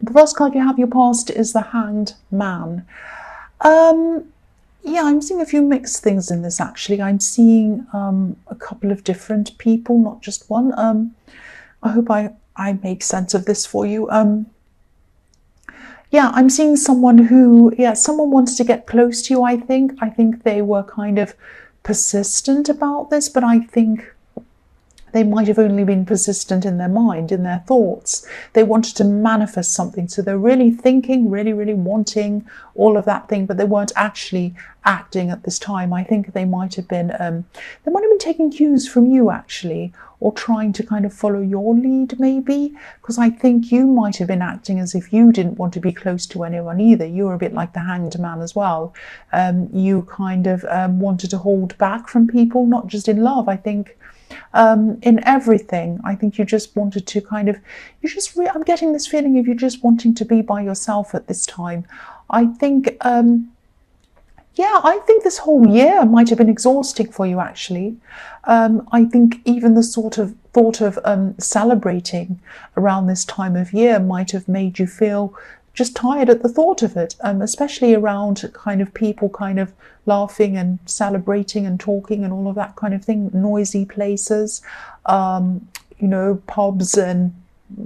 The first card you have your past is the Hanged Man. Yeah, I'm seeing a few mixed things in this, actually. I'm seeing a couple of different people, not just one. I hope I make sense of this for you. Yeah, I'm seeing someone who, someone wanted to get close to you, I think. I think they were kind of persistent about this, but I think they might have only been persistent in their mind, in their thoughts. They wanted to manifest something. So they're really thinking, really, really wanting all of that thing, but they weren't actually acting at this time. I think they might have been taking cues from you, actually, or trying to kind of follow your lead, maybe, because I think you might have been acting as if you didn't want to be close to anyone either. You were a bit like the Hanged Man as well. You kind of wanted to hold back from people, not just in love, I think. In everything, I think you just wanted to kind of, I'm getting this feeling of you just wanting to be by yourself at this time. I think, I think this whole year might have been exhausting for you, actually. I think even the sort of thought of celebrating around this time of year might have made you feel just tired at the thought of it, especially around kind of people kind of laughing and celebrating and talking and all of that kind of thing, noisy places, pubs and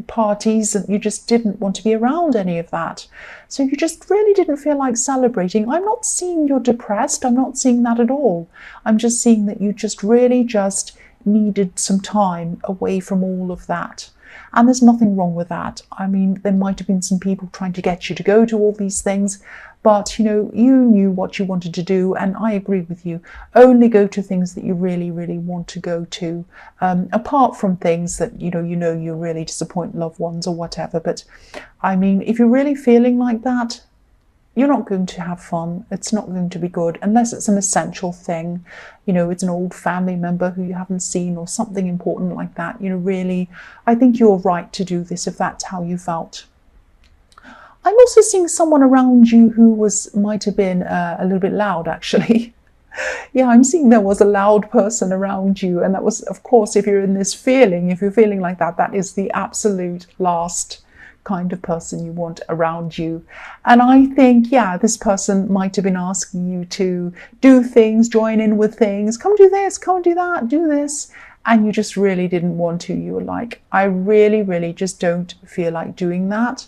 parties, and you just didn't want to be around any of that. So you just really didn't feel like celebrating. I'm not seeing you're depressed. I'm not seeing that at all. I'm just seeing that you just really just needed some time away from all of that. And there's nothing wrong with that. I mean, there might have been some people trying to get you to go to all these things, but, you knew what you wanted to do, and I agree with you. Only go to things that you really, really want to go to, apart from things that, you really disappoint loved ones or whatever. But, I mean, if you're really feeling like that, you're not going to have fun. It's not going to be good unless it's an essential thing. It's an old family member who you haven't seen or something important like that. Really, I think you're right to do this if that's how you felt. I'm also seeing someone around you who might have been a little bit loud, actually. Yeah, I'm seeing there was a loud person around you. And that was, of course, if you're feeling like that, that is the absolute last kind of person you want around you. And I think, this person might have been asking you to do things, join in with things, come do this, come do that, do this. And you just really didn't want to. You were like, I really, really just don't feel like doing that.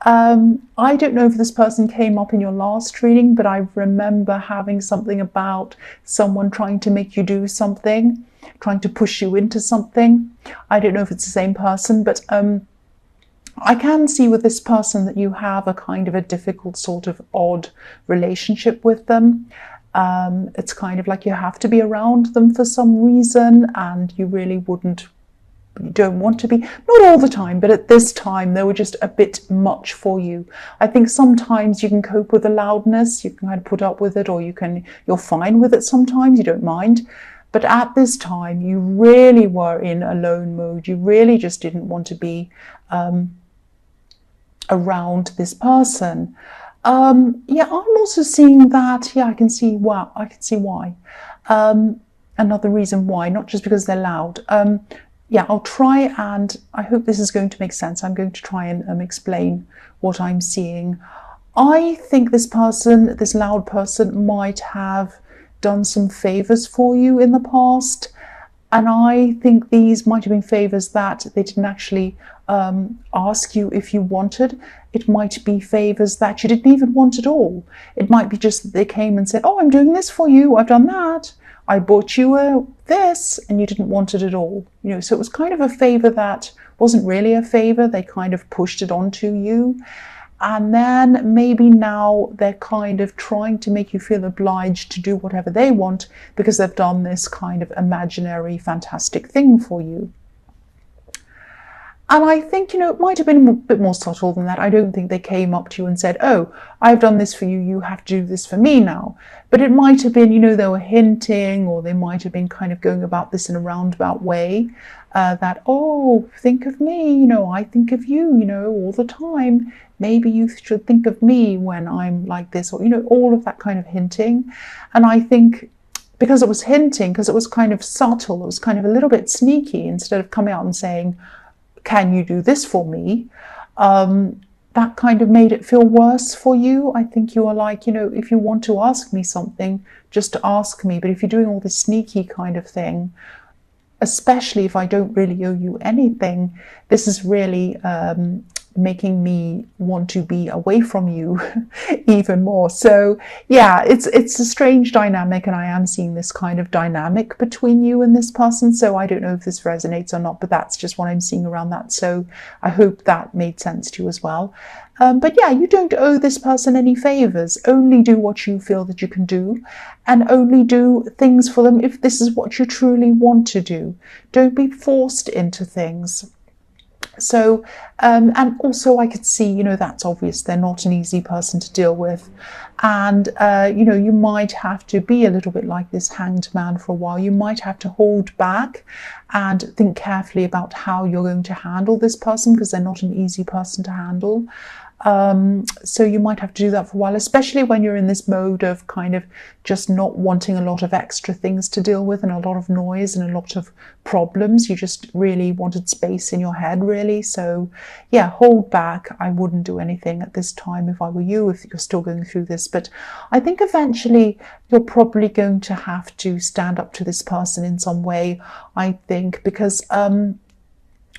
I don't know if this person came up in your last reading, but I remember having something about someone trying to make you do something, trying to push you into something. I don't know if it's the same person, but I can see with this person that you have a kind of a difficult sort of odd relationship with them. It's kind of like you have to be around them for some reason, and you really don't want to be, not all the time, but at this time they were just a bit much for you. I think sometimes you can cope with the loudness, you can kind of put up with it, or you're fine with it sometimes, you don't mind. But at this time, you really were in alone mode. You really just didn't want to be around this person. I'm also seeing that. I can see why. Another reason why, not just because they're loud. I'll try, and I hope this is going to make sense. I'm going to try and explain what I'm seeing. I think this loud person, might have done some favors for you in the past. And I think these might have been favors that they didn't actually ask you if you wanted. It might be favors that you didn't even want at all. It might be just that they came and said, oh, I'm doing this for you. I've done that. I bought you this, and you didn't want it at all. So it was kind of a favor that wasn't really a favor. They kind of pushed it onto you. And then maybe now they're kind of trying to make you feel obliged to do whatever they want because they've done this kind of imaginary, fantastic thing for you. And I think, it might have been a bit more subtle than that. I don't think they came up to you and said, oh, I've done this for you, you have to do this for me now. But it might have been, they were hinting, or they might have been kind of going about this in a roundabout way, that, oh, think of me, I think of you, all the time. Maybe you should think of me when I'm like this, or, all of that kind of hinting. And I think because it was hinting, because it was kind of subtle, it was kind of a little bit sneaky, instead of coming out and saying, can you do this for me? that kind of made it feel worse for you. I think you were like, if you want to ask me something, just ask me. But if you're doing all this sneaky kind of thing, especially if I don't really owe you anything, this is really making me want to be away from you even more. So yeah, it's a strange dynamic, and I am seeing this kind of dynamic between you and this person. So I don't know if this resonates or not, but that's just what I'm seeing around that. So I hope that made sense to you as well. But yeah, you don't owe this person any favors. Only do what you feel that you can do, and only do things for them if this is what you truly want to do. Don't be forced into things. So, and also I could see, that's obvious. They're not an easy person to deal with. And, you might have to be a little bit like this hanged man for a while. You might have to hold back and think carefully about how you're going to handle this person, because they're not an easy person to handle. So you might have to do that for a while, especially when you're in this mode of kind of just not wanting a lot of extra things to deal with and a lot of noise and a lot of problems. You just really wanted space in your head, really. So yeah, hold back. I wouldn't do anything at this time if I were you, if you're still going through this. But I think eventually you're probably going to have to stand up to this person in some way, I think, because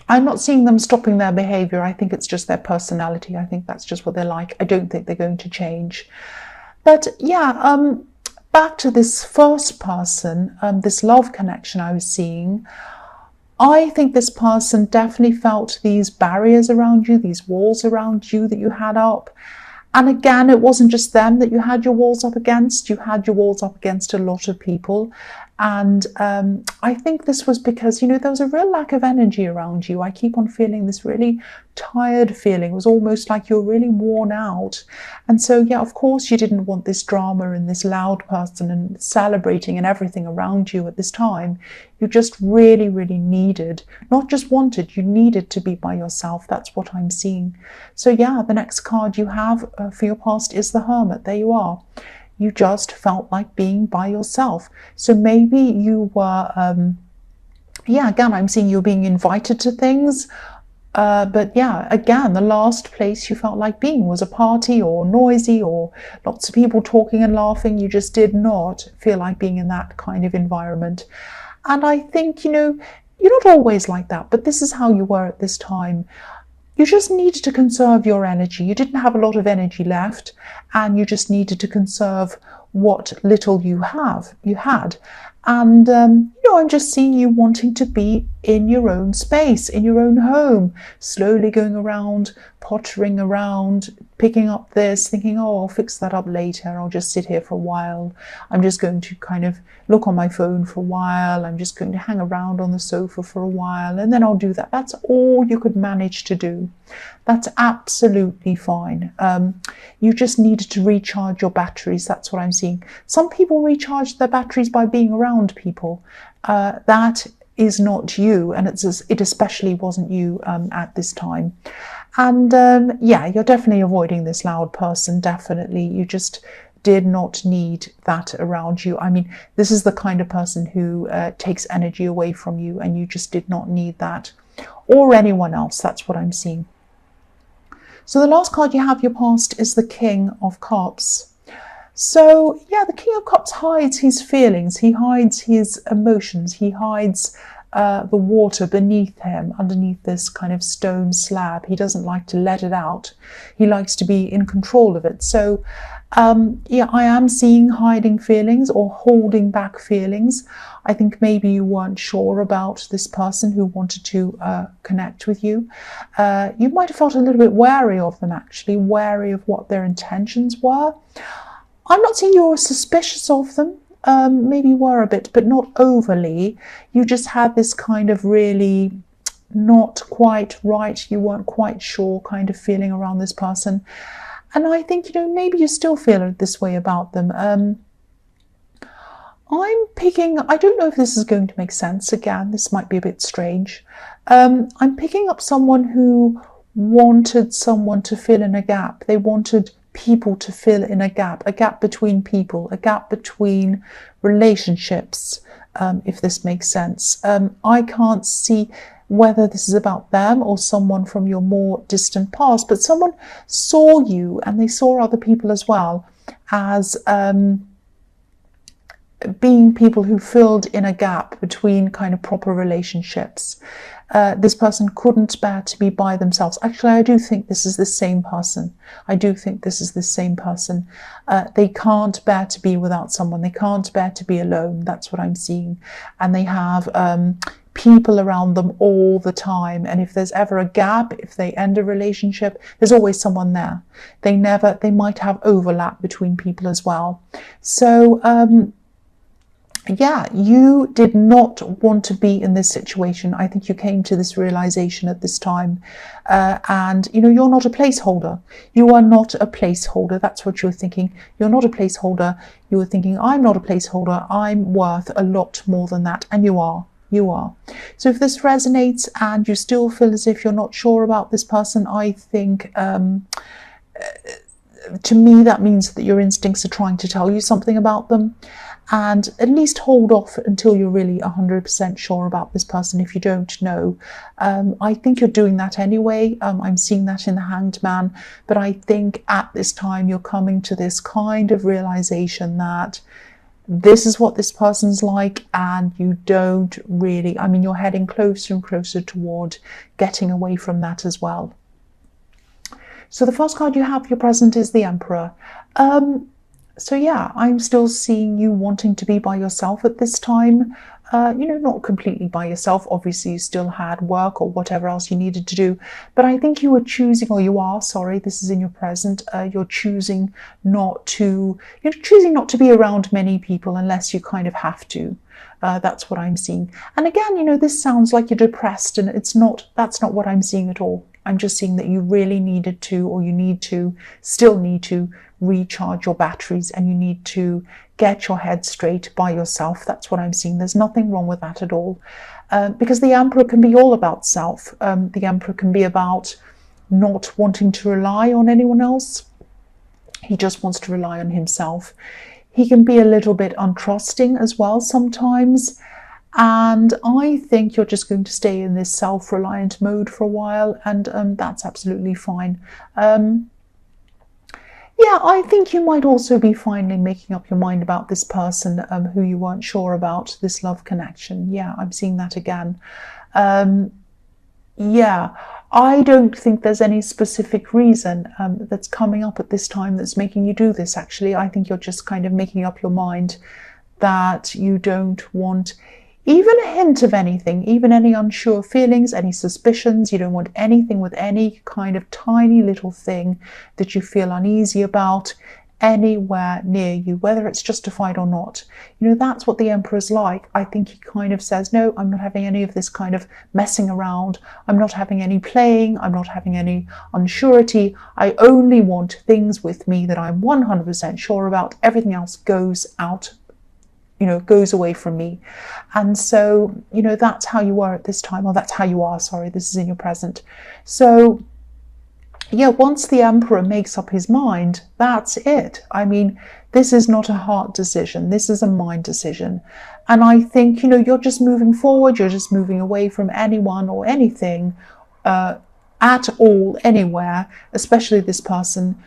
I'm not seeing them stopping their behavior. I think it's just their personality. I think that's just what they're like. I don't think they're going to change. But yeah, back to this first person, this love connection I was seeing. I think this person definitely felt these barriers around you, these walls around you that you had up. And again, it wasn't just them that you had your walls up against. You had your walls up against a lot of people. And I think this was because, there was a real lack of energy around you. I keep on feeling this really tired feeling. It was almost like you're really worn out. And so, yeah, of course, you didn't want this drama and this loud person and celebrating and everything around you at this time. You just really, really needed, not just wanted, you needed to be by yourself. That's what I'm seeing. So, yeah, the next card you have for your past is the Hermit. There you are. You just felt like being by yourself. So maybe you were, again, I'm seeing you being invited to things. But yeah, again, the last place you felt like being was a party or noisy or lots of people talking and laughing. You just did not feel like being in that kind of environment. And I think, you're not always like that, but this is how you were at this time. You just needed to conserve your energy. You didn't have a lot of energy left, and you just needed to conserve what little you had. And, I'm just seeing you wanting to be in your own space, in your own home, slowly going around, pottering around, picking up this, thinking, oh, I'll fix that up later. I'll just sit here for a while. I'm just going to kind of look on my phone for a while. I'm just going to hang around on the sofa for a while, and then I'll do that. That's all you could manage to do. That's absolutely fine. You just needed to recharge your batteries. That's what I'm seeing. Some people recharge their batteries by being around people. That is not you, and it especially wasn't you at this time. And yeah, you're definitely avoiding this loud person, definitely. You just did not need that around you. I mean, this is the kind of person who takes energy away from you, and you just did not need that, or anyone else. That's what I'm seeing. So the last card you have, your past, is the King of Cups. So yeah, the King of Cups hides his feelings, he hides his emotions, he hides the water beneath him, underneath this kind of stone slab. He doesn't like to let it out. He likes to be in control of it. So yeah, I am seeing hiding feelings or holding back feelings. I think maybe you weren't sure about this person who wanted to connect with you. You might have felt a little bit wary of them, actually, wary of what their intentions were. I'm not saying you were suspicious of them. Maybe you were a bit, but not overly. You just had this kind of really not quite right, you weren't quite sure kind of feeling around this person. And I think, maybe you still feel this way about them. I'm picking, I don't know if this is going to make sense. Again, this might be a bit strange. I'm picking up someone who wanted someone to fill in a gap. They wanted people to fill in a gap between people, a gap between relationships, if this makes sense. I can't see, whether this is about them or someone from your more distant past, but someone saw you, and they saw other people as well, as being people who filled in a gap between kind of proper relationships. This person couldn't bear to be by themselves. Actually, I do think this is the same person. I do think this is the same person. They can't bear to be without someone. They can't bear to be alone. That's what I'm seeing. And they have people around them all the time. And if there's ever a gap, if they end a relationship, there's always someone there. They might have overlap between people as well. So, yeah, you did not want to be in this situation. I think you came to this realization at this time. And, you know, you're not a placeholder. You are not a placeholder. That's what you're thinking. You're not a placeholder. You were thinking, I'm not a placeholder. I'm worth a lot more than that. And you are. You are. So if this resonates and you still feel as if you're not sure about this person, I think to me that means that your instincts are trying to tell you something about them. And at least hold off until you're really 100% sure about this person if you don't know. I think you're doing that anyway. I'm seeing that in the Hanged Man. But I think at this time you're coming to this kind of realization that this is what this person's like, and you don't really, I mean, you're heading closer and closer toward getting away from that as well. So the first card you have for your present is the Emperor. So yeah, I'm still seeing you wanting to be by yourself at this time. You know, not completely by yourself. Obviously, you still had work or whatever else you needed to do. But I think you were choosing, or you are, sorry, this is in your present. You're choosing not to, be around many people unless you kind of have to. That's what I'm seeing. And again, you know, this sounds like you're depressed, and that's not what I'm seeing at all. I'm just seeing that you really needed to, or you still need to recharge your batteries, and you need to get your head straight by yourself. That's what I'm seeing. There's nothing wrong with that at all. Because the Emperor can be all about self. The Emperor can be about not wanting to rely on anyone else. He just wants to rely on himself. He can be a little bit untrusting as well sometimes. And I think you're just going to stay in this self-reliant mode for a while, and that's absolutely fine. Yeah, I think you might also be finally making up your mind about this person who you weren't sure about, this love connection. Yeah, I'm seeing that again. Yeah, I don't think there's any specific reason that's coming up at this time that's making you do this, actually. I think you're just kind of making up your mind that you don't want even a hint of anything, even any unsure feelings, any suspicions. You don't want anything with any kind of tiny little thing that you feel uneasy about anywhere near you, whether it's justified or not. You know, that's what the Emperor's like. I think he kind of says, no, I'm not having any of this kind of messing around. I'm not having any playing. I'm not having any unsurety. I only want things with me that I'm 100% sure about. Everything else goes out, goes away from me. And so, that's how you were at this time, or that's how you are, sorry, this is in your present. So, yeah, once the Emperor makes up his mind, that's it. I mean, this is not a heart decision. This is a mind decision. And I think, you're just moving forward. You're just moving away from anyone or anything at all, anywhere, especially this person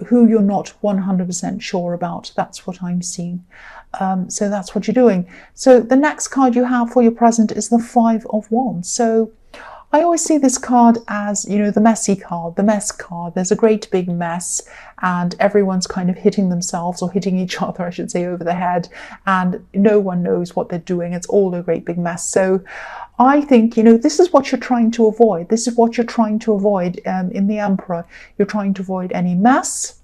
who you're not 100% sure about. That's what I'm seeing. So that's what you're doing. So the next card you have for your present is the Five of Wands. So I always see this card as, the messy card, the mess card. There's a great big mess, and everyone's kind of hitting themselves, or hitting each other, I should say, over the head, and no one knows what they're doing. It's all a great big mess. So I think, this is what you're trying to avoid. This is what you're trying to avoid in the Emperor. You're trying to avoid any mess,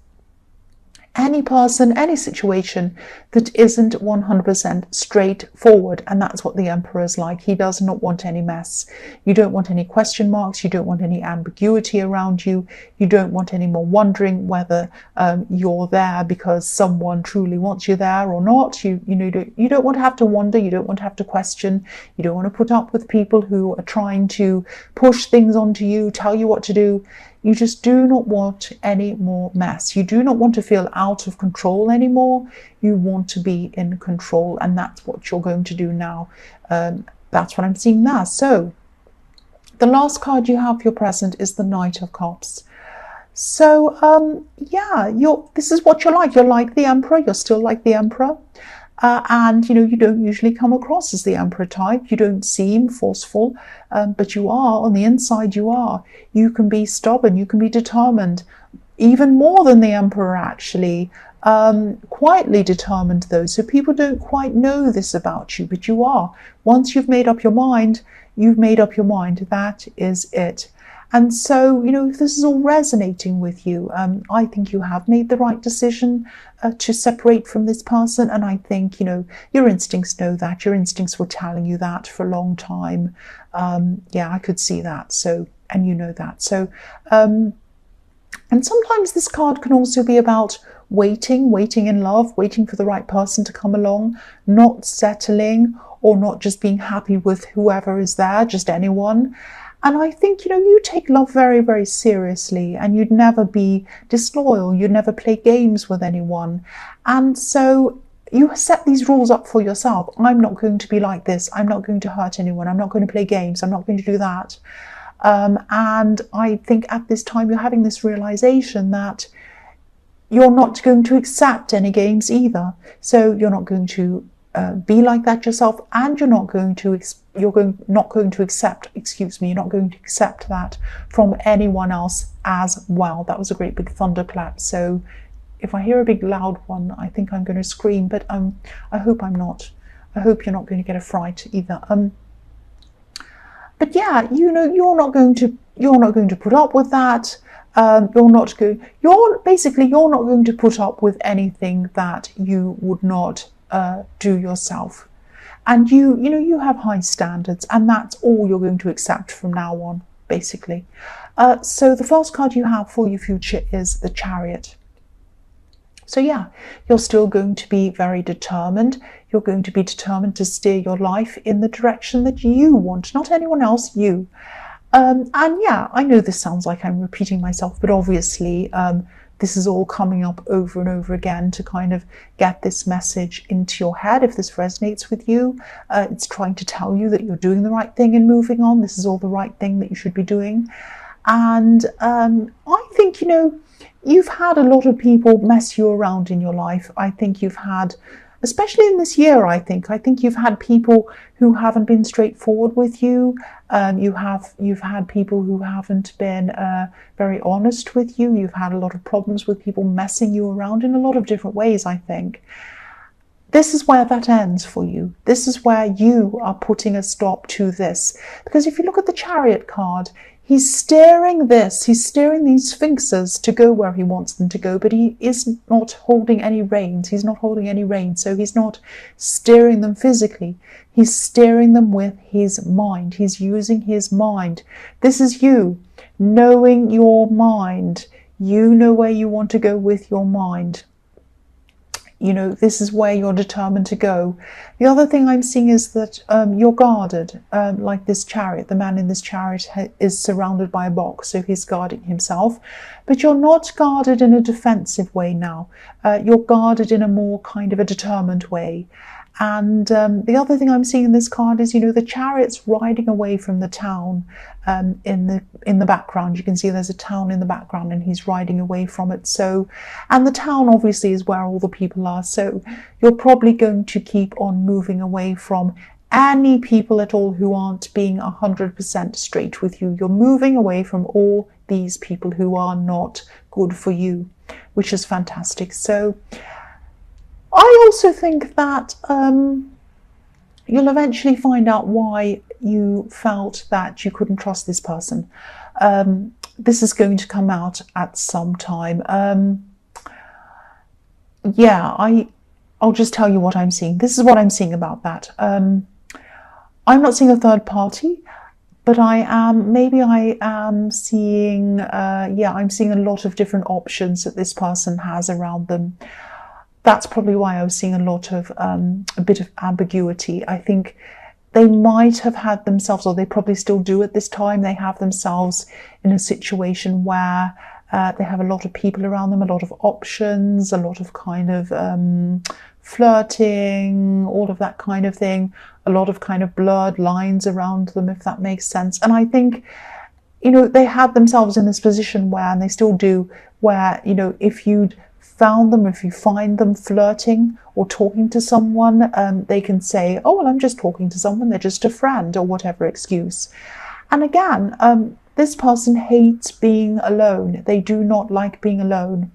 any person, any situation that isn't 100% straightforward. And that's what the Emperor is like. He does not want any mess. You don't want any question marks. You don't want any ambiguity around you. You don't want any more wondering whether you're there because someone truly wants you there or not. You don't want to have to wonder. You don't want to have to question. You don't want to put up with people who are trying to push things onto you, tell you what to do. You just do not want any more mess. You do not want to feel out of control anymore. You want to be in control, and that's what you're going to do now. That's what I'm seeing now. So The last card you have for your present is the Knight of Cups. So, yeah, this is what you're like. You're like the Emperor. You're still like the Emperor. And, you don't usually come across as the Emperor type. You don't seem forceful, but you are. On the inside, you are. You can be stubborn. You can be determined. Even more than the Emperor, actually. Quietly determined, though. So people don't quite know this about you, but you are. Once you've made up your mind, you've made up your mind. That is it. And so, if this is all resonating with you, I think you have made the right decision to separate from this person. And I think, your instincts know that. Your instincts were telling you that for a long time. Yeah, I could see that. So, and you know that. So, and sometimes this card can also be about waiting in love, waiting for the right person to come along, not settling or not just being happy with whoever is there, just anyone. And I think, you take love very, very seriously, and you'd never be disloyal. You'd never play games with anyone. And so you set these rules up for yourself. I'm not going to be like this. I'm not going to hurt anyone. I'm not going to play games. I'm not going to do that. And I think at this time you're having this realization that you're not going to accept any games either. So you're not going to be like that yourself, and you're not going to accept that from anyone else as well. That was a great big thunderclap. So if I hear a big loud one, I think I'm going to scream, but I hope I'm not. I hope you're not going to get a fright either. But yeah, you're not going to put up with that. You're not going to put up with anything that you would not do yourself. And you have high standards, and that's all you're going to accept from now on, basically. So the first card you have for your future is the Chariot. So yeah, you're still going to be very determined. You're going to be determined to steer your life in the direction that you want, not anyone else, you. And yeah, I know this sounds like I'm repeating myself, but obviously this is all coming up over and over again to kind of get this message into your head. If this resonates with you, it's trying to tell you that you're doing the right thing and moving on. This is all the right thing that you should be doing. And I think, you've had a lot of people mess you around in your life. I think you've had, especially in this year, I think you've had people who haven't been straightforward with you. You've had people who haven't been very honest with you. You've had a lot of problems with people messing you around in a lot of different ways, I think. This is where that ends for you. This is where you are putting a stop to this. Because if you look at the Chariot card, he's steering these sphinxes to go where he wants them to go, but he is not holding any reins. He's not holding any reins, so he's not steering them physically. He's steering them with his mind. He's using his mind. This is you, knowing your mind. You know where you want to go with your mind. This is where you're determined to go. The other thing I'm seeing is that you're guarded, like this Chariot. The man in this Chariot is surrounded by a box, so he's guarding himself. But you're not guarded in a defensive way now. You're guarded in a more kind of a determined way. And the other thing I'm seeing in this card is, the Chariot's riding away from the town in the background. You can see there's a town in the background and he's riding away from it. So, and the town obviously is where all the people are. So you're probably going to keep on moving away from any people at all who aren't being 100% straight with you. You're moving away from all these people who are not good for you, which is fantastic. So I also think that you'll eventually find out why you felt that you couldn't trust this person. This is going to come out at some time. Yeah, I'll just tell you what I'm seeing. This is what I'm seeing about that. I'm not seeing a third party, but I'm seeing, I'm seeing a lot of different options that this person has around them. That's probably why I was seeing a lot of, a bit of ambiguity. I think they might have had themselves, or they probably still do at this time, they have themselves in a situation where they have a lot of people around them, a lot of options, a lot of kind of flirting, all of that kind of thing, a lot of kind of blurred lines around them, if that makes sense. And I think, you know, they had themselves in this position where, and they still do, where, you know, if you'd found them, if you find them flirting or talking to someone, they can say, oh, well, I'm just talking to someone, they're just a friend, or whatever excuse. And again, this person hates being alone. They do not like being alone.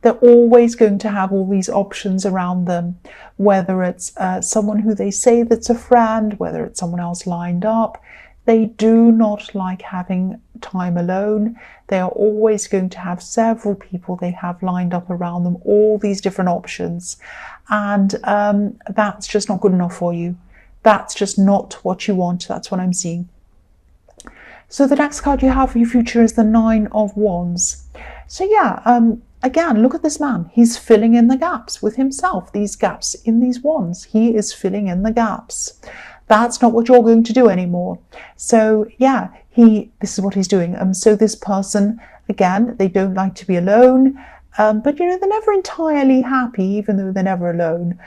They're always going to have all these options around them, whether it's someone who they say that's a friend, whether it's someone else lined up. They do not like having time alone. They are always going to have several people they have lined up around them, all these different options. And that's just not good enough for you. That's just not what you want. That's what I'm seeing. So the next card you have for your future is the Nine of Wands. So yeah, again, look at this man. He's filling in the gaps with himself. These gaps in these wands. He is filling in the gaps. That's not what you're going to do anymore. So yeah, this is what he's doing. So this person, again, they don't like to be alone. But you know, they're never entirely happy, even though they're never alone,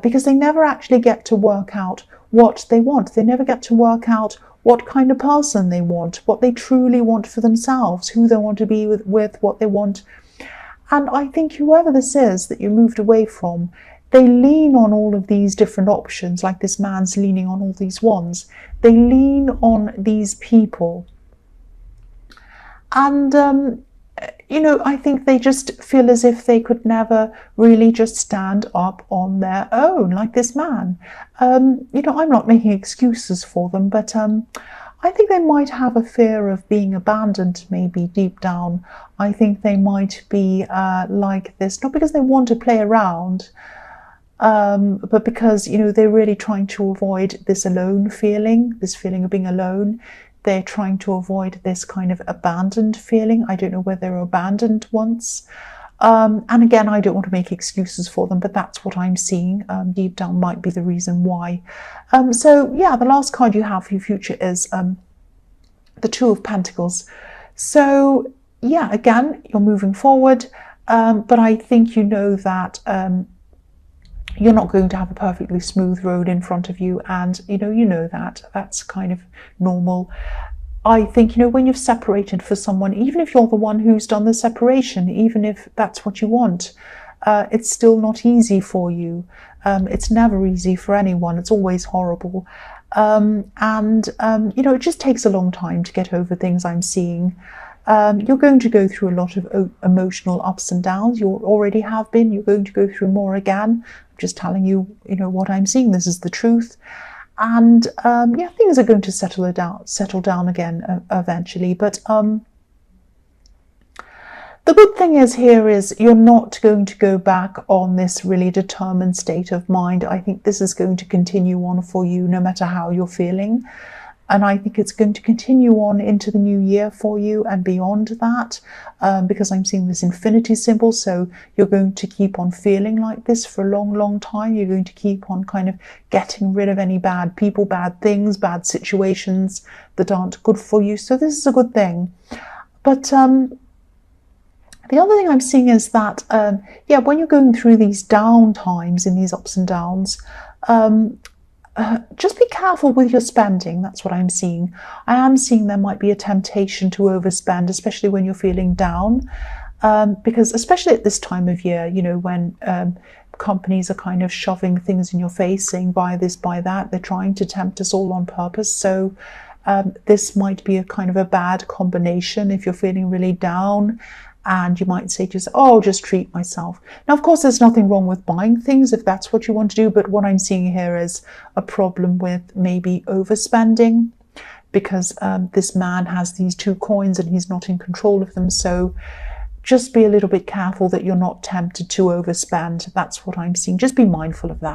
because they never actually get to work out what they want. They never get to work out what kind of person they want, what they truly want for themselves, who they want to be with, what they want. And I think whoever this is that you moved away from, they lean on all of these different options, like this man's leaning on all these wands. They lean on these people. And, you know, I think they just feel as if they could never really just stand up on their own, like this man. You know, I'm not making excuses for them, but I think they might have a fear of being abandoned, maybe deep down. I think they might be like this, not because they want to play around, but because, you know, they're really trying to avoid this alone feeling, this feeling of being alone. They're trying to avoid this kind of abandoned feeling. I don't know whether they were abandoned once. And again, I don't want to make excuses for them, but that's what I'm seeing. Deep down might be the reason why. So yeah, the last card you have for your future is the Two of Pentacles. So yeah, again, you're moving forward, but I think you know that you're not going to have a perfectly smooth road in front of you, and you know that that's kind of normal. I think, you know, when you've separated for someone, even if you're the one who's done the separation, even if that's what you want, it's still not easy for you. It's never easy for anyone. It's always horrible. You know, it just takes a long time to get over things, I'm seeing. You're going to go through a lot of emotional ups and downs. You already have been. You're going to go through more again. I'm just telling you, you know, what I'm seeing. This is the truth. And yeah, things are going to settle down again eventually. But the good thing is here is you're not going to go back on this really determined state of mind. I think this is going to continue on for you no matter how you're feeling. And I think it's going to continue on into the new year for you and beyond that, because I'm seeing this infinity symbol. So you're going to keep on feeling like this for a long, long time. You're going to keep on kind of getting rid of any bad people, bad things, bad situations that aren't good for you. So this is a good thing. But the other thing I'm seeing is that, yeah, when you're going through these down times, in these ups and downs, just be careful with your spending. That's what I'm seeing. I am seeing there might be a temptation to overspend, especially when you're feeling down, because especially at this time of year, you know, when companies are kind of shoving things in your face, saying buy this, buy that. They're trying to tempt us all on purpose. So this might be a kind of a bad combination if you're feeling really down. And you might say to yourself, oh, I'll just treat myself. Now, of course, there's nothing wrong with buying things if that's what you want to do. But what I'm seeing here is a problem with maybe overspending, because this man has these two coins and he's not in control of them. So just be a little bit careful that you're not tempted to overspend. That's what I'm seeing. Just be mindful of that.